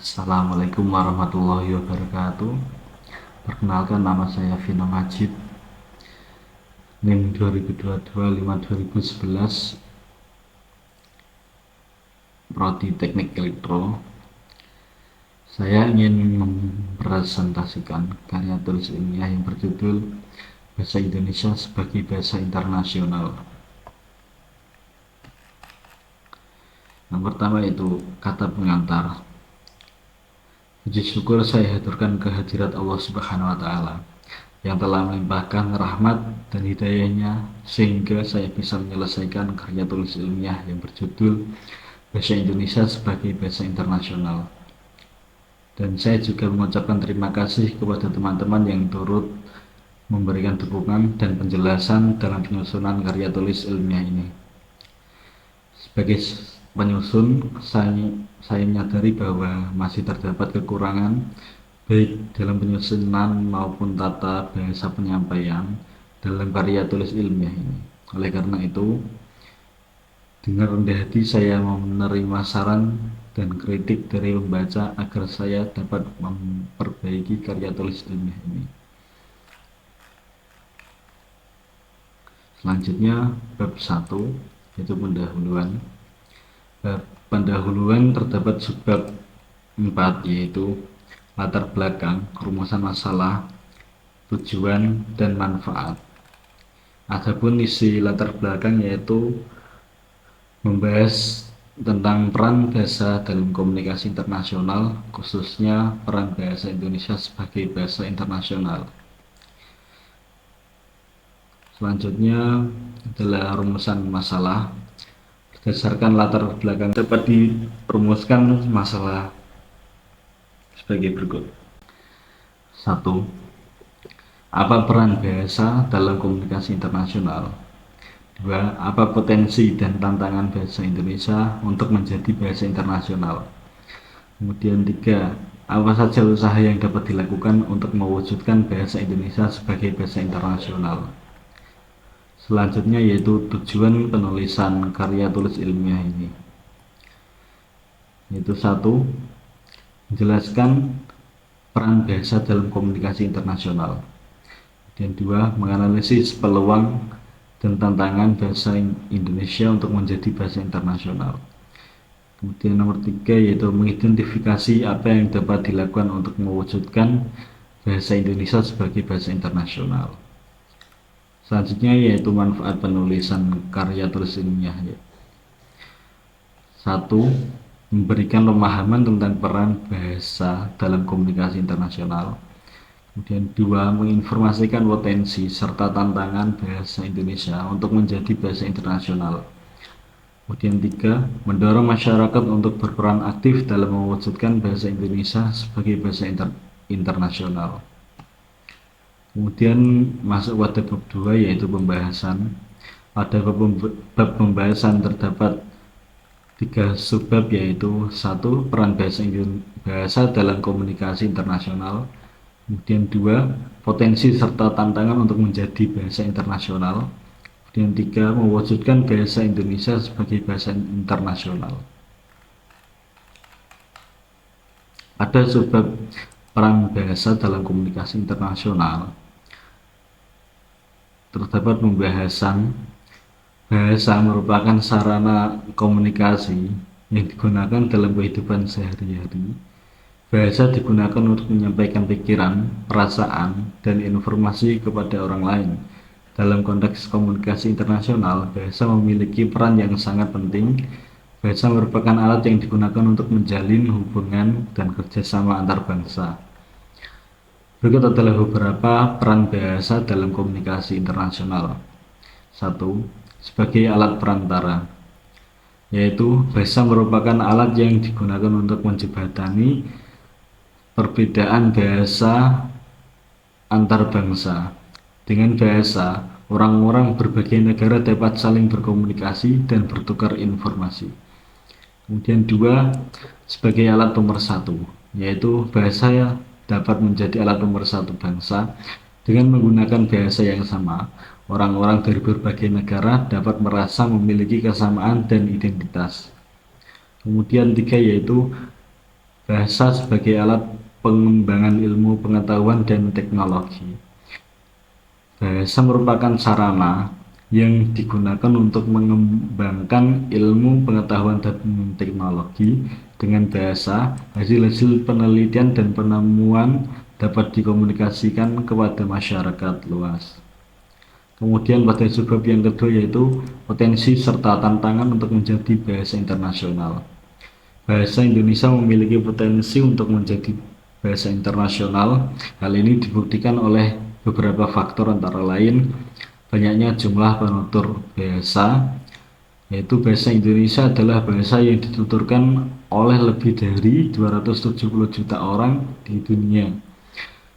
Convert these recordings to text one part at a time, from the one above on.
Assalamualaikum warahmatullahi wabarakatuh. Perkenalkan, nama saya Vino Majid, NIM 2022-5-2011, Prodi Teknik Elektro. Saya ingin mempresentasikan karya tulis ilmiah yang berjudul Bahasa Indonesia sebagai Bahasa Internasional. Yang pertama itu kata pengantar. Puji syukur saya haturkan kehadirat Allah Subhanahu wa Ta'ala yang telah melimpahkan rahmat dan hidayahnya sehingga saya bisa menyelesaikan karya tulis ilmiah yang berjudul Bahasa Indonesia sebagai Bahasa Internasional. Dan saya juga mengucapkan terima kasih kepada teman-teman yang turut memberikan dukungan dan penjelasan dalam penyusunan karya tulis ilmiah ini. Sebagai penyusun, saya menyadari bahwa masih terdapat kekurangan baik dalam penyusunan maupun tata bahasa penyampaian dalam karya tulis ilmiah ini. Oleh karena itu, dengan rendah hati saya mau menerima saran dan kritik dari pembaca agar saya dapat memperbaiki karya tulis ilmiah ini. Selanjutnya, bab 1, yaitu pendahuluan. Pendahuluan terdapat subbab 4, yaitu latar belakang, rumusan masalah, tujuan, dan manfaat. Adapun isi latar belakang yaitu membahas tentang peran bahasa dalam komunikasi internasional, khususnya peran bahasa Indonesia sebagai bahasa internasional. Selanjutnya adalah rumusan masalah. Berdasarkan latar belakang dapat dirumuskan masalah sebagai berikut. 1. Apa peran bahasa dalam komunikasi internasional? 2. Apa potensi dan tantangan bahasa Indonesia untuk menjadi bahasa internasional? Kemudian 3. Apa saja usaha yang dapat dilakukan untuk mewujudkan bahasa Indonesia sebagai bahasa internasional? Selanjutnya yaitu tujuan penulisan karya tulis ilmiah ini, yaitu 1. Menjelaskan peran bahasa dalam komunikasi internasional. Kemudian 2. Menganalisis peluang dan tantangan bahasa Indonesia untuk menjadi bahasa internasional. Kemudian nomor 3 yaitu mengidentifikasi apa yang dapat dilakukan untuk mewujudkan bahasa Indonesia sebagai bahasa internasional. Selanjutnya yaitu manfaat penulisan karya tulis ilmiah. 1. Memberikan pemahaman tentang peran bahasa dalam komunikasi internasional. Kemudian 2. Menginformasikan potensi serta tantangan bahasa Indonesia untuk menjadi bahasa internasional. Kemudian 3. Mendorong masyarakat untuk berperan aktif dalam mewujudkan bahasa Indonesia sebagai bahasa internasional. Kemudian masuk pada bab 2 yaitu pembahasan. Pada bab pembahasan terdapat 3 subbab yaitu 1. Peran bahasa dalam komunikasi internasional. Kemudian 2. Potensi serta tantangan untuk menjadi bahasa internasional. Kemudian 3. Mewujudkan bahasa Indonesia sebagai bahasa internasional. Pada subbab peran bahasa dalam komunikasi internasional terdapat pembahasan bahasa merupakan sarana komunikasi yang digunakan dalam kehidupan sehari-hari. Bahasa digunakan untuk menyampaikan pikiran, perasaan, dan informasi kepada orang lain. Dalam konteks komunikasi internasional, bahasa memiliki peran yang sangat penting. Bahasa merupakan alat yang digunakan untuk menjalin hubungan dan kerjasama antar bangsa. Berikut adalah beberapa peran bahasa dalam komunikasi internasional. 1. Sebagai alat perantara, yaitu bahasa merupakan alat yang digunakan untuk menjembatani perbedaan bahasa antar bangsa. Dengan bahasa, orang-orang berbagai negara dapat saling berkomunikasi dan bertukar informasi. Kemudian 2. Sebagai alat pemersatu, yaitu bahasa dapat menjadi alat pemersatu bangsa. Dengan menggunakan bahasa yang sama, orang-orang dari berbagai negara dapat merasa memiliki kesamaan dan identitas. Kemudian 3 yaitu Bahasa sebagai alat pengembangan ilmu pengetahuan dan teknologi. Bahasa merupakan sarana yang digunakan untuk mengembangkan ilmu pengetahuan dan teknologi. Dengan bahasa, hasil-hasil penelitian dan penemuan dapat dikomunikasikan kepada masyarakat luas. Kemudian pada sebab yang kedua yaitu potensi serta tantangan untuk menjadi bahasa internasional. Bahasa Indonesia memiliki potensi untuk menjadi bahasa internasional. Hal ini dibuktikan oleh beberapa faktor, antara lain banyaknya jumlah penutur bahasa, yaitu bahasa Indonesia adalah bahasa yang dituturkan oleh lebih dari 270 juta orang di dunia.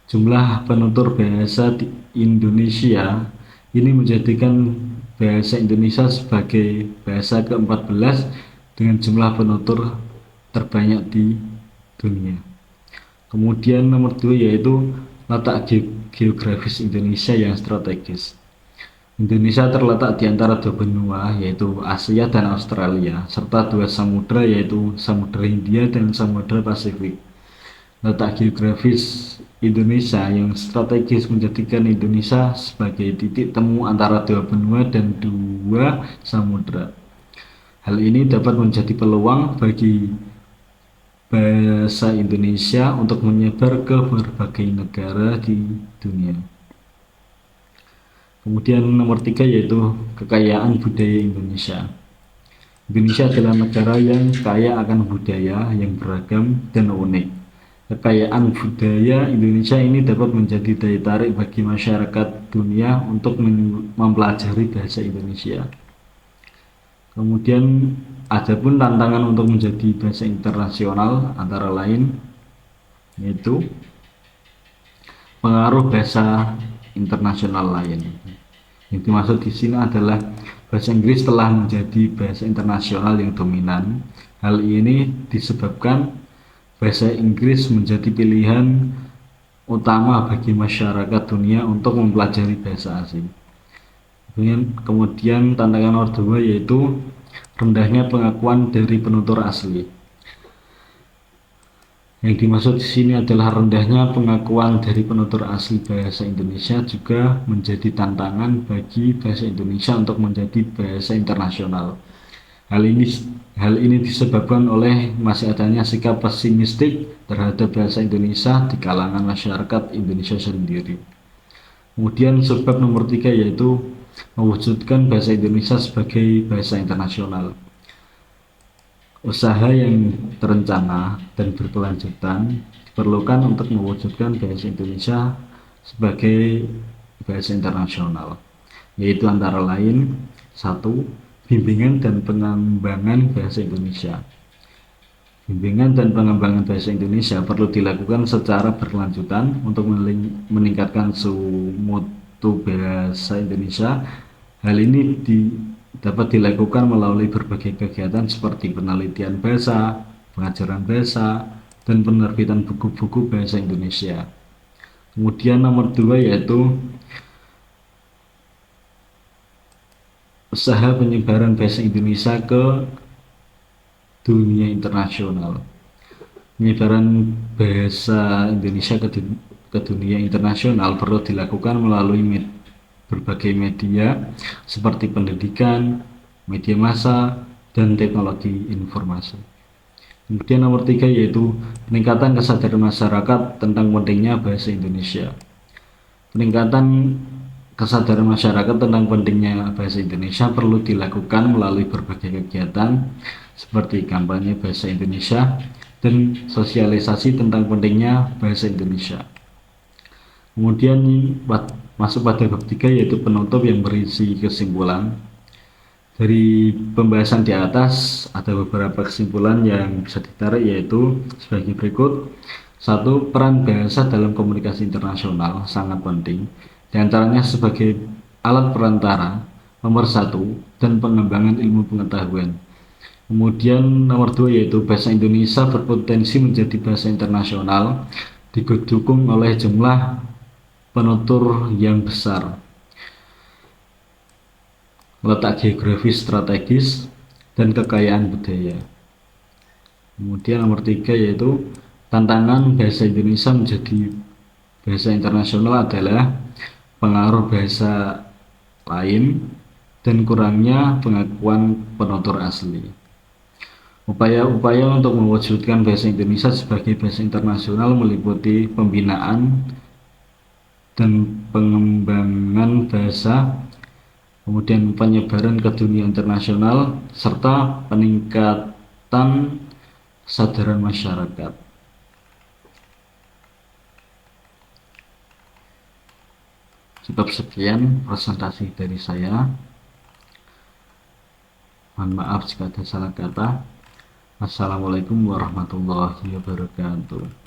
Jumlah penutur bahasa di Indonesia ini menjadikan bahasa Indonesia sebagai bahasa ke-14 dengan jumlah penutur terbanyak di dunia. Kemudian nomor 2 yaitu letak geografis Indonesia yang strategis. Indonesia terletak di antara dua benua, yaitu Asia dan Australia, serta dua samudra, yaitu Samudra Hindia dan Samudra Pasifik. Letak geografis Indonesia yang strategis menjadikan Indonesia sebagai titik temu antara dua benua dan dua samudra. Hal ini dapat menjadi peluang bagi bahasa Indonesia untuk menyebar ke berbagai negara di dunia. Kemudian nomor 3 yaitu kekayaan budaya Indonesia. Indonesia adalah negara yang kaya akan budaya yang beragam dan unik. Kekayaan budaya Indonesia ini dapat menjadi daya tarik bagi masyarakat dunia untuk mempelajari bahasa Indonesia. Kemudian ada pun tantangan untuk menjadi bahasa internasional, antara lain yaitu pengaruh bahasa internasional lain. Yang dimaksud di sini adalah bahasa Inggris telah menjadi bahasa internasional yang dominan. Hal ini disebabkan bahasa Inggris menjadi pilihan utama bagi masyarakat dunia untuk mempelajari bahasa asing. Kemudian tantangan nomor 2 yaitu rendahnya pengakuan dari penutur asli. Yang dimaksud di sini adalah rendahnya pengakuan dari penutur asli bahasa Indonesia juga menjadi tantangan bagi bahasa Indonesia untuk menjadi bahasa internasional. Hal ini disebabkan oleh masih adanya sikap pesimistik terhadap bahasa Indonesia di kalangan masyarakat Indonesia sendiri. Kemudian sebab nomor 3 yaitu mewujudkan bahasa Indonesia sebagai bahasa internasional. Usaha yang terencana dan berkelanjutan diperlukan untuk mewujudkan bahasa Indonesia sebagai bahasa internasional, yaitu antara lain 1. Bimbingan dan pengembangan bahasa Indonesia. Bimbingan dan pengembangan bahasa Indonesia perlu dilakukan secara berkelanjutan untuk meningkatkan mutu bahasa Indonesia. Hal ini dapat dilakukan melalui berbagai kegiatan seperti penelitian bahasa, pengajaran bahasa, dan penerbitan buku-buku bahasa Indonesia. Kemudian nomor 2 yaitu usaha penyebaran bahasa Indonesia ke dunia internasional. Penyebaran bahasa Indonesia ke dunia internasional perlu dilakukan melalui berbagai media seperti pendidikan, media massa, dan teknologi informasi. Kemudian nomor 3 yaitu peningkatan kesadaran masyarakat tentang pentingnya bahasa Indonesia. Peningkatan kesadaran masyarakat tentang pentingnya bahasa Indonesia perlu dilakukan melalui berbagai kegiatan seperti kampanye bahasa Indonesia dan sosialisasi tentang pentingnya bahasa Indonesia. Kemudian masuk pada bab 3 yaitu penutup yang berisi kesimpulan. Dari pembahasan di atas ada beberapa kesimpulan yang bisa ditarik, yaitu sebagai berikut. 1. Peran bahasa dalam komunikasi internasional sangat penting, diantaranya sebagai alat perantara, nomor 1, dan pengembangan ilmu pengetahuan. Kemudian nomor 2 yaitu bahasa Indonesia berpotensi menjadi bahasa internasional didukung oleh jumlah penutur yang besar, letak geografis strategis, dan kekayaan budaya. Kemudian nomor 3 yaitu Tantangan bahasa Indonesia menjadi bahasa internasional adalah pengaruh bahasa lain dan kurangnya pengakuan penutur asli. Upaya-upaya untuk mewujudkan bahasa Indonesia sebagai bahasa internasional meliputi pembinaan dan pengembangan bahasa, kemudian penyebaran ke dunia internasional, serta peningkatan kesadaran masyarakat. Cukup sekian presentasi dari saya. Mohon maaf jika ada salah kata. Assalamualaikum warahmatullahi wabarakatuh.